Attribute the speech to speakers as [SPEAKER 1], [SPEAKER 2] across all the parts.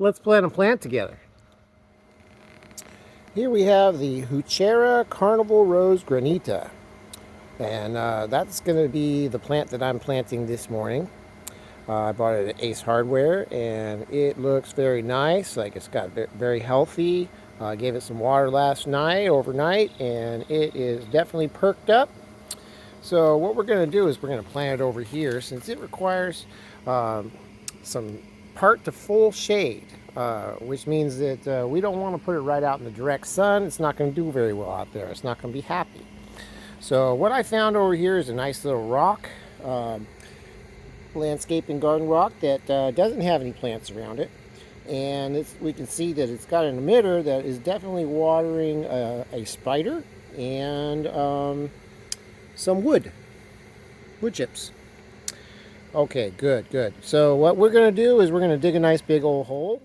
[SPEAKER 1] Let's plant a plant together. Here we have the Heuchera-Carnival-Rose-Granita. And that's going to be the plant that I'm planting this morning. I bought it at Ace Hardware, and it looks very nice. Like, it's got very healthy. I gave it some water last night, overnight, and it is definitely perked up. So what we're going to do is we're going to plant it over here, since it requires some part to full shade, which means that we don't want to put it right out in the direct sun. It's not going to do very well out there. It's not going to be happy. So what I found over here is a nice little rock, landscape and garden rock that doesn't have any plants around it. And we can see that it's got an emitter that is definitely watering a spider and some wood chips. Okay, good. So what we're going to do is we're going to dig a nice big old hole.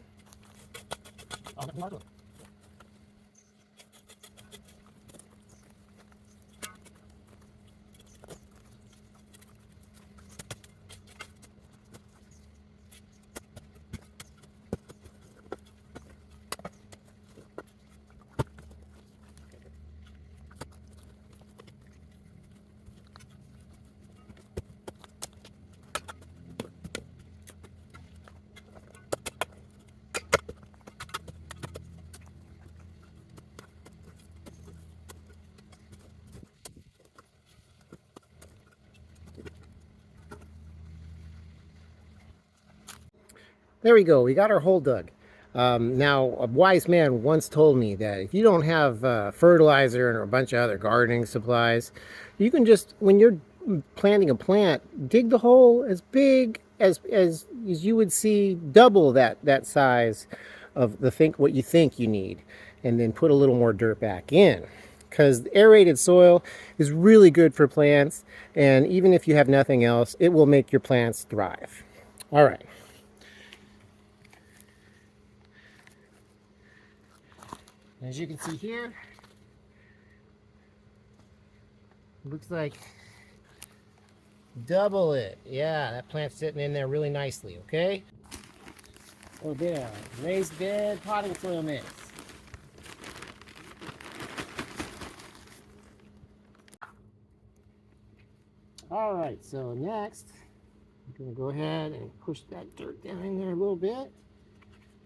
[SPEAKER 1] There we go. We got our hole dug. Now, a wise man once told me that if you don't have fertilizer and a bunch of other gardening supplies, you can just, when you're planting a plant, dig the hole as big as you would see, double that size of what you think you need, and then put a little more dirt back in. Because aerated soil is really good for plants, and even if you have nothing else, it will make your plants thrive. All right. As you can see here, looks like double it. Yeah, that plant's sitting in there really nicely, okay? A little bit of raised bed potting soil mix. All right, so next, I'm gonna go ahead and push that dirt down in there a little bit.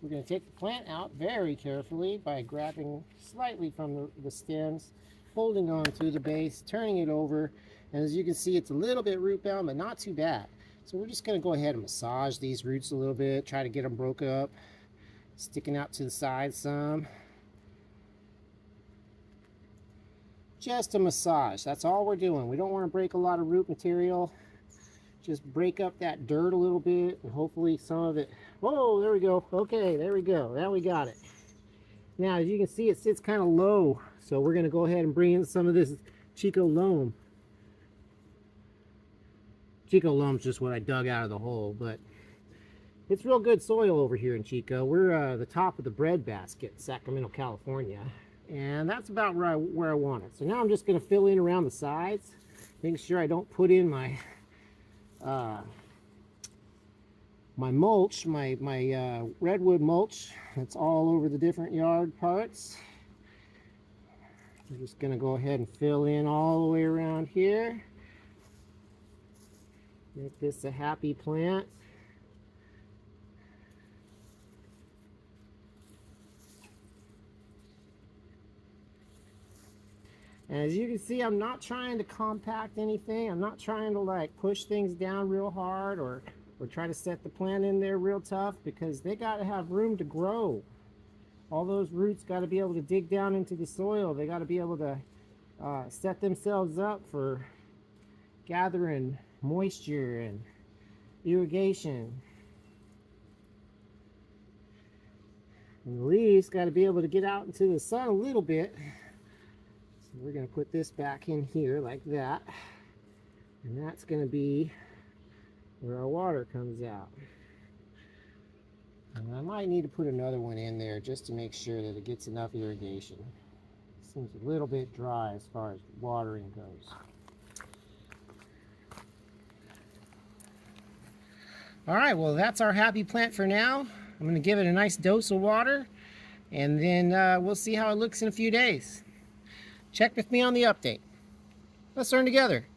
[SPEAKER 1] We're going to take the plant out very carefully by grabbing slightly from the stems, holding on to the base, turning it over, and as you can see, it's a little bit root bound, but not too bad. So we're just going to go ahead and massage these roots a little bit, try to get them broke up, sticking out to the side some. Just a massage, that's all we're doing. We don't want to break a lot of root material. Just break up that dirt a little bit, and hopefully some of it. Whoa, there we go. Okay, there we go. Now we got it. Now, as you can see, it sits kind of low, so we're going to go ahead and bring in some of this Chico loam. Chico loam's just what I dug out of the hole, but it's real good soil over here in Chico. We're the top of the breadbasket, Sacramento, California, and that's about where I want it. So now I'm just going to fill in around the sides, making sure I don't put in my mulch, my redwood mulch. It's all over the different yard parts. I'm just going to go ahead and fill in all the way around here. Make this a happy plant. And as you can see, I'm not trying to compact anything. I'm not trying to like push things down real hard or try to set the plant in there real tough, because they got to have room to grow. All those roots got to be able to dig down into the soil. They got to be able to set themselves up for gathering moisture and irrigation. And the leaves got to be able to get out into the sun a little bit. So we're going to put this back in here like that. And that's going to be where our water comes out. And I might need to put another one in there just to make sure that it gets enough irrigation. It seems a little bit dry as far as watering goes. All right, well, that's our happy plant for now. I'm going to give it a nice dose of water, and then we'll see how it looks in a few days. Check with me on the update. Let's learn together.